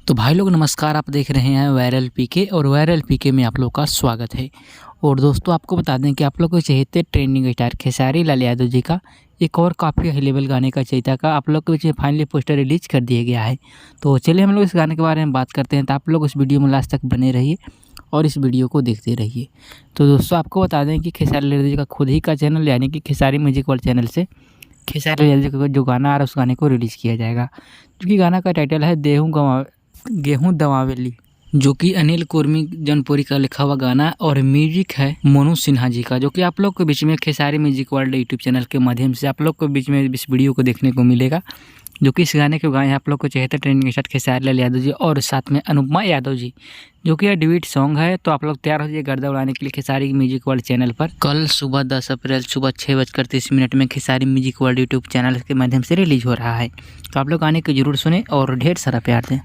तो भाई लोग नमस्कार, आप देख रहे हैं वायरल पीके और वायरल पीके में आप लोग का स्वागत है। और दोस्तों आपको बता दें कि आप लोग को चहेते ट्रेंडिंग स्टार खेसारी लाल यादव जी का एक और काफ़ी हाई लेवल गाने का चैता का आप लोग के बीच में फाइनली पोस्टर रिलीज कर दिया गया है। तो चलिए हम लोग इस गाने के बारे में बात करते हैं। तो आप लोग इस वीडियो में लास्ट तक बने रहिए और इस वीडियो को देखते रहिए। तो दोस्तों आपको बता दें कि खेसारी लाल यादव जी का खुद ही का चैनल यानी कि खेसारी म्यूजिक वर्ल्ड चैनल से खेसारी लाल यादव जी का जो गाना आ रहा है उस गाने को रिलीज़ किया जाएगा, जो कि गाना का टाइटल है गेहूँ दमावेली, जो कि अनिल कुर्मी जौनपुरी का लिखा हुआ गाना और म्यूजिक है मोनू सिन्हा जी का, जो कि आप लोग के बीच में Khesari music world YouTube channel के माध्यम से आप लोग के बीच में इस वीडियो को देखने को मिलेगा। जो कि इस गाने को गाए हैं आप लोग को चहेते ट्रेंडिंग स्टार खेसारी लाल यादव जी और साथ में अनुपमा यादव जी, जो कि यह ड्यूट सॉन्ग है। तो आप लोग तैयार हो जाइए गर्दा उड़ाने के लिए खेसारी म्यूजिक वर्ल्ड चैनल पर। कल सुबह 10 अप्रैल सुबह 6:30 में Khesari music world YouTube channel के माध्यम से रिलीज हो रहा है। तो आप लोग गाने को जरूर सुने और ढेर सारा प्यार दें।